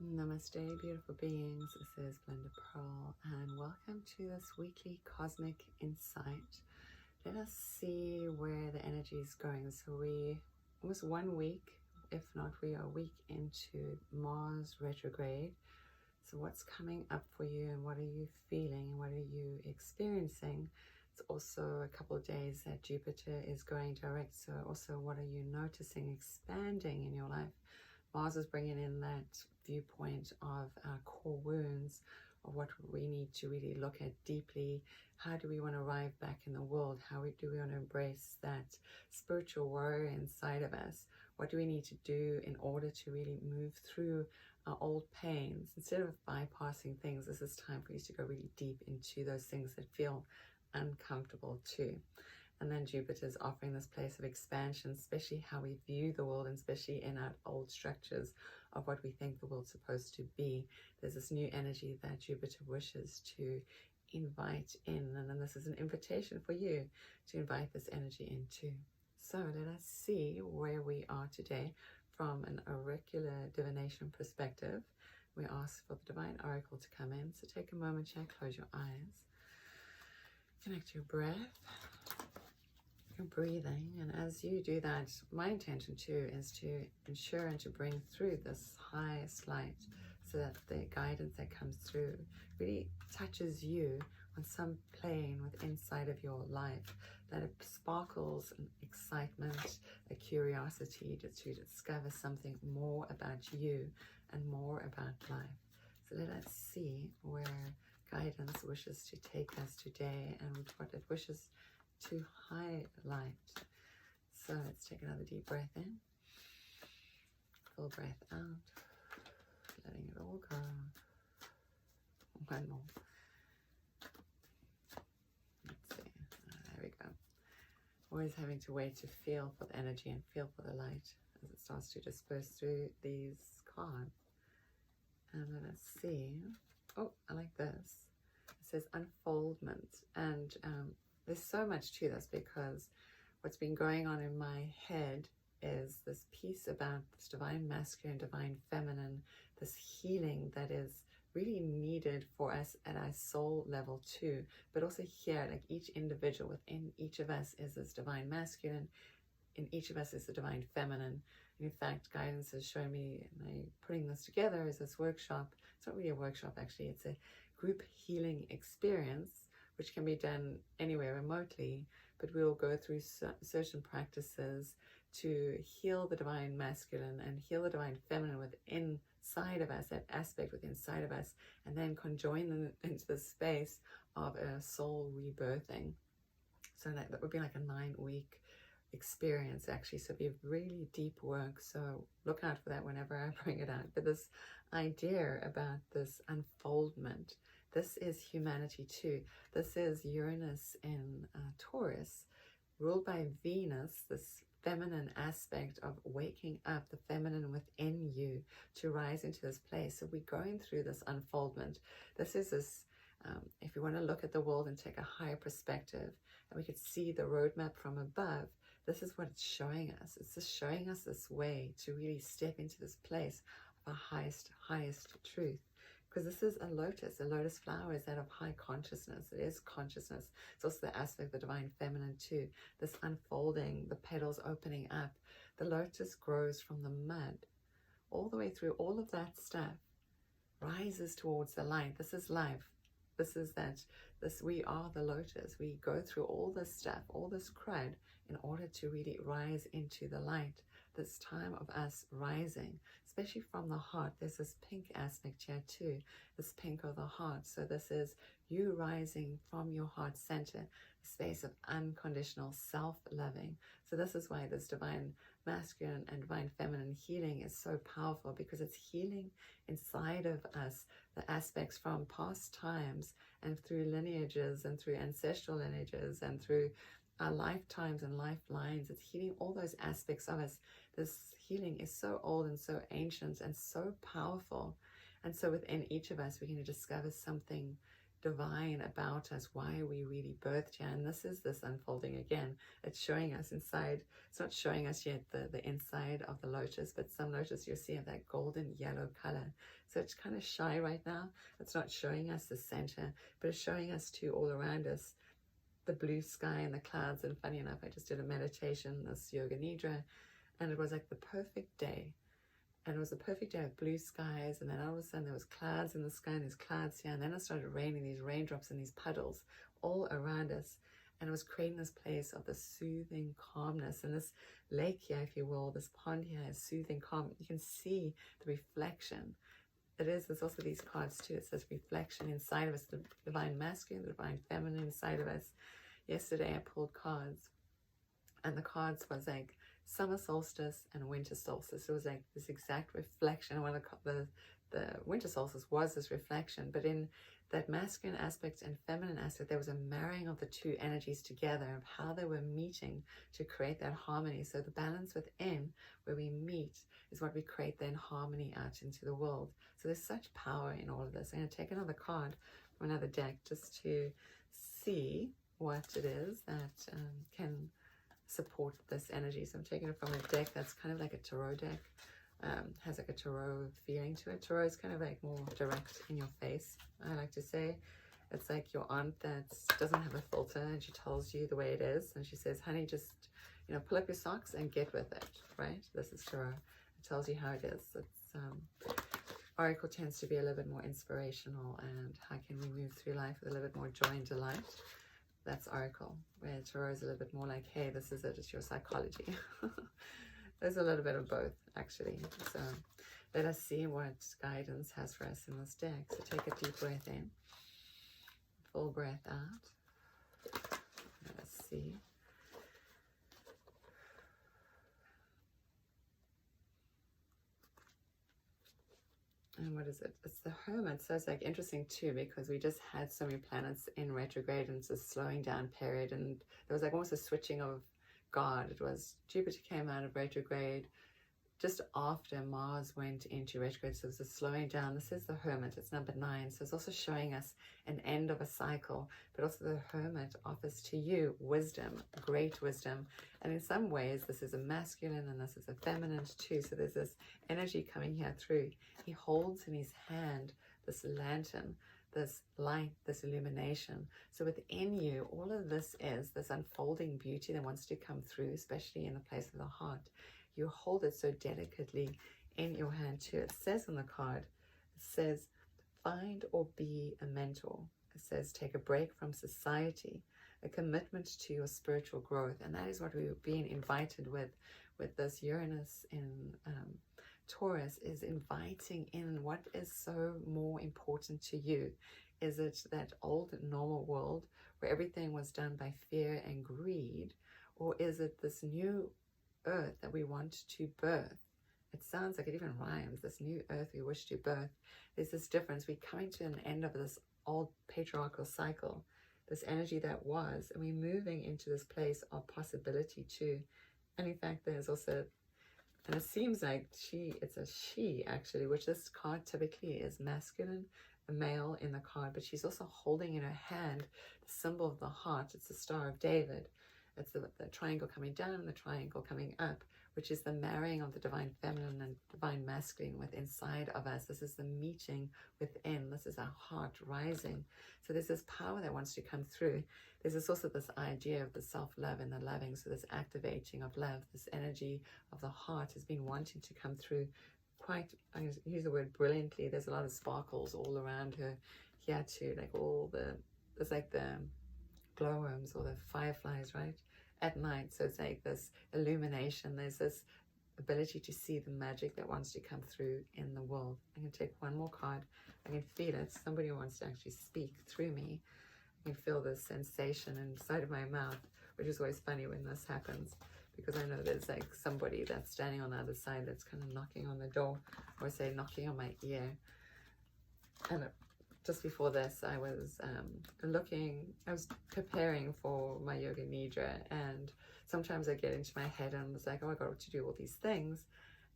Namaste, beautiful beings. This is Glenda Pearl, and welcome to this weekly cosmic insight. Let us see where the energy is going. So we almost 1 week, if not, we are a week into Mars retrograde. So what's coming up for you, and what are you feeling, and what are you experiencing? It's also a couple of days that Jupiter is going direct. So also, what are you noticing expanding in your life? Mars is bringing in that viewpoint of our core wounds, of what we need to really look at deeply. How do we want to arrive back in the world? How do we want to embrace that spiritual warrior inside of us? What do we need to do in order to really move through our old pains? Instead of bypassing things, this is time for you to go really deep into those things that feel uncomfortable too. And then Jupiter is offering this place of expansion, especially how we view the world, and especially in our old structures of what we think the world's supposed to be. There's this new energy that Jupiter wishes to invite in, and then this is an invitation for you to invite this energy into. So let us see where we are today from an auricular divination perspective. We ask for the Divine Oracle to come in. So take a moment here, close your eyes, connect your breath, breathing, and as you do that, my intention too is to ensure and to bring through this highest light, so that the guidance that comes through really touches you on some plane with inside of your life, that it sparkles an excitement, a curiosity to discover something more about you and more about life. So let us see where guidance wishes to take us today, and what it wishes to highlight. So let's take another deep breath in, full breath out, letting it all go. One more. Let's see. There we go. Always having to wait to feel for the energy and feel for the light as it starts to disperse through these cards. And let us see. Oh, I like this. It says unfoldment, and there's so much to this, because what's been going on in my head is this piece about this divine masculine, divine feminine, this healing that is really needed for us at our soul level too, but also here, like each individual within each of us is this divine masculine, in each of us is the divine feminine. And in fact, guidance has shown me, and I'm putting this together as this workshop. It's not really a workshop actually, it's a group healing experience, which can be done anywhere remotely, but we'll go through certain practices to heal the divine masculine and heal the divine feminine within inside of us, that aspect within inside of us, and then conjoin them into the space of a soul rebirthing. So that would be like a 9-week experience actually, so it'd be really deep work, so look out for that whenever I bring it out. But this idea about this unfoldment, this is humanity too. This is Uranus in Taurus, ruled by Venus, this feminine aspect of waking up the feminine within you to rise into this place. So we're going through this unfoldment. This is this, if you want to look at the world and take a higher perspective, and we could see the roadmap from above, this is what it's showing us. It's just showing us this way to really step into this place of our highest truth. Because this is a lotus flower is that of high consciousness. It is consciousness. It's also the aspect of the divine feminine too. This unfolding, the petals opening up. The lotus grows from the mud. All the way through all of that stuff rises towards the light. This is life. This is that, we are the lotus. We go through all this stuff, all this crud, in order to really rise into the light. This time of us rising, especially from the heart. There's this pink aspect here too, this pink of the heart. So this is you rising from your heart center, a space of unconditional self-loving. So this is why this divine masculine and divine feminine healing is so powerful, because it's healing inside of us the aspects from past times and through lineages and through ancestral lineages and through our lifetimes and lifelines. It's healing all those aspects of us. This healing is so old and so ancient and so powerful. And so within each of us, we're going to discover something divine about us, why we really birthed here. And this is this unfolding again. It's showing us inside. It's not showing us yet the inside of the lotus, but some lotus you'll see have that golden yellow color. So it's kind of shy right now. It's not showing us the center, but it's showing us too all around us the blue sky and the clouds. And funny enough, I just did a meditation, this yoga nidra, and it was like the perfect day. And it was a perfect day of blue skies, and then all of a sudden there was clouds in the sky, and there's clouds here, and then it started raining, these raindrops and these puddles all around us, and it was creating this place of the soothing calmness. And this lake here, if you will, this pond here is soothing, calm. You can see the reflection. There's also these cards too. It says reflection inside of us, the divine masculine, the divine feminine inside of us. Yesterday I pulled cards, and the cards was like summer solstice and winter solstice. It was like this exact reflection. One of the winter solstice was this reflection, but in that masculine aspect and feminine aspect, there was a marrying of the two energies together, of how they were meeting to create that harmony. So the balance within, where we meet, is what we create then harmony out into the world. So there's such power in all of this. I'm going to take another card from another deck just to see what it is that can support this energy. So I'm taking it from a deck that's kind of like a tarot deck. Has like a tarot feeling to it. Tarot is kind of like more direct in your face, I like to say. It's like your aunt that doesn't have a filter, and she tells you the way it is, and she says, honey, just, you know, pull up your socks and get with it, right? This is tarot. It tells you how it is. It's Oracle tends to be a little bit more inspirational, and how can we move through life with a little bit more joy and delight. That's Oracle, where tarot is a little bit more like, hey, this is it, it's your psychology. There's a little bit of both, actually. So let us see what guidance has for us in this deck. So take a deep breath in, full breath out. Let us see. And what is it? It's the Hermit. So it's like interesting too, because we just had so many planets in retrograde, and it's a slowing down period, and there was like almost a switching of guard. It was Jupiter came out of retrograde just after Mars went into retrograde, so it was a slowing down. This is the Hermit. It's number 9. So it's also showing us an end of a cycle, but also the Hermit offers to you wisdom, great wisdom. And in some ways this is a masculine and this is a feminine too. So there's this energy coming here through. He holds in his hand this lantern, this light, this illumination. So within you, all of this is this unfolding beauty that wants to come through, especially in the place of the heart. You hold it so delicately in your hand too. It says on the card, it says, find or be a mentor. It says, take a break from society, a commitment to your spiritual growth. And that is what we've been invited with this Uranus in Taurus, is inviting in what is so more important to you. Is it that old normal world where everything was done by fear and greed? Or is it this new earth that we want to birth? It sounds like it even rhymes. This new earth we wish to birth. There's this difference. We're coming to an end of this old patriarchal cycle, this energy that was, and we're moving into this place of possibility too. And in fact, there's also, and it seems like it's a she actually, which this card typically is masculine, a male in the card, but she's also holding in her hand the symbol of the heart. It's the Star of David. It's the triangle coming down, the triangle coming up, which is the marrying of the divine feminine and divine masculine with inside of us. This is the meeting within. This is our heart rising. So there's this power that wants to come through. There's also this idea of the self-love and the loving. So this activating of love, this energy of the heart has been wanting to come through quite, I use the word brilliantly. There's a lot of sparkles all around her here too, like there's like the glowworms or the fireflies, right, at night. So it's like this illumination. There's this ability to see the magic that wants to come through in the world. I'm going to take one more card. I can feel it. Somebody wants to actually speak through me. I can feel this sensation inside of my mouth, which is always funny when this happens, because I know there's like somebody that's standing on the other side that's kind of knocking on the door, or say knocking on my ear. And just before this, I was I was preparing for my yoga nidra, and sometimes I get into my head and was like, oh, I got to do all these things,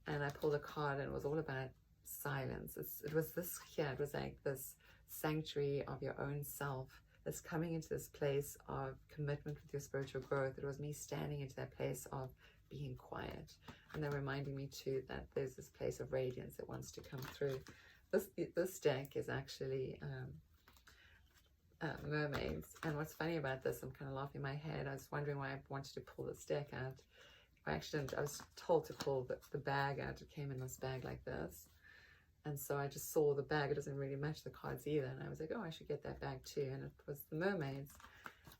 and I pulled a card and it was all about silence. It was this here. It was like this sanctuary of your own self that's coming into this place of commitment with your spiritual growth. It was me standing into that place of being quiet. And they're reminding me too that there's this place of radiance that wants to come through. This deck is actually mermaids. And what's funny about this, I'm kind of laughing in my head. I was wondering why I wanted to pull this deck out. I was told to pull the bag out. It came in this bag like this. And so I just saw the bag. It doesn't really match the cards either. And I was like, oh, I should get that bag too. And it was the mermaids.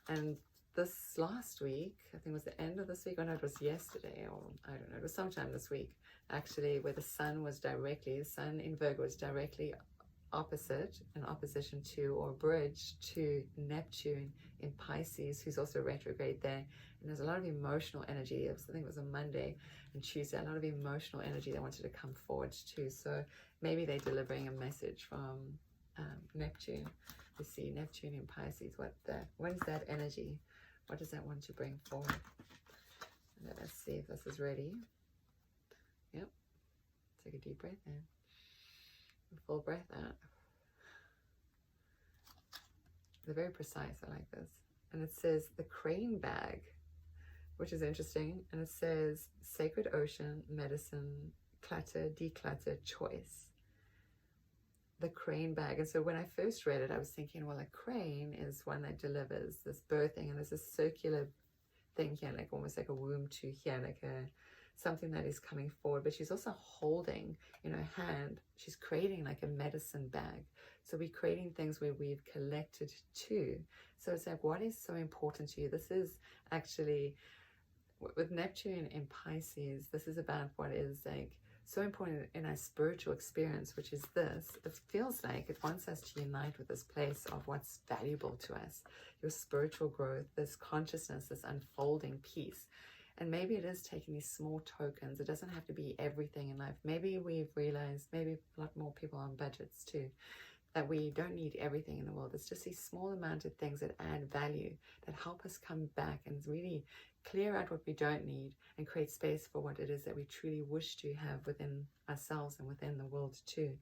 And this last week, I think it was the end of this week, or no, it was yesterday, or I don't know, it was sometime this week, actually, where the sun in Virgo was directly opposite, in opposition to, or bridge to Neptune in Pisces, who's also retrograde there. And there's a lot of emotional energy. I think it was on Monday and Tuesday, a lot of emotional energy that wanted to come forward too. So maybe they're delivering a message from Neptune. You see Neptune in Pisces. When's that energy? What does that want to bring forward? Let's see if this is ready. Yep. Take a deep breath in. Full breath out. They're very precise. I like this. And it says the crane bag, which is interesting. And it says sacred ocean, medicine, clutter, declutter, choice. The crane bag. And so when I first read it, I was thinking, well, a crane is one that delivers this birthing, and there's a circular thing here, like almost like a womb to here, like something that is coming forward. But she's also holding in her hand, she's creating like a medicine bag. So we're creating things where we've collected too. So it's like, what is so important to you? This is actually, with Neptune in Pisces, this is about what is like so important in our spiritual experience, which is this. It feels like it wants us to unite with this place of what's valuable to us, your spiritual growth, this consciousness, this unfolding peace. And maybe it is taking these small tokens. It doesn't have to be everything in life. Maybe we've realized, maybe a lot more people on budgets too, that we don't need everything in the world. It's just these small amount of things that add value, that help us come back and really clear out what we don't need and create space for what it is that we truly wish to have within ourselves and within the world too.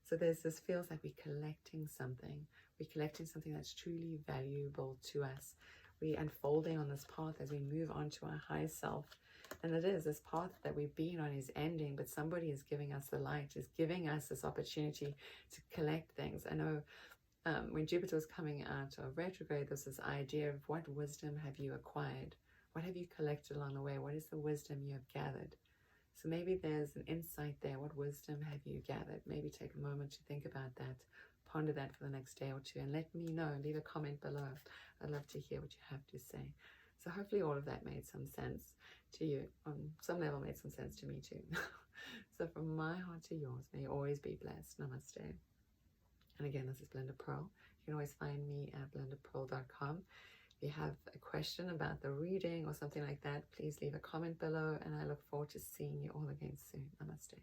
So there's this, feels like we're collecting something. We're collecting something that's truly valuable to us. We're unfolding on this path as we move on to our high self. And it is, this path that we've been on is ending, but somebody is giving us the light, is giving us this opportunity to collect things. I know when Jupiter was coming out of retrograde, there's this idea of what wisdom have you acquired? What have you collected along the way? What is the wisdom you have gathered? So maybe there's an insight there. What wisdom have you gathered? Maybe take a moment to think about that. Ponder that for the next day or two and let me know. Leave a comment below. I'd love to hear what you have to say. So hopefully all of that made some sense to you. On some level made some sense to me too. So from my heart to yours, may you always be blessed. Namaste. And again, this is Belinda Pearl. You can always find me at belindapearl.com. If you have a question about the reading or something like that, please leave a comment below, and I look forward to seeing you all again soon. Namaste.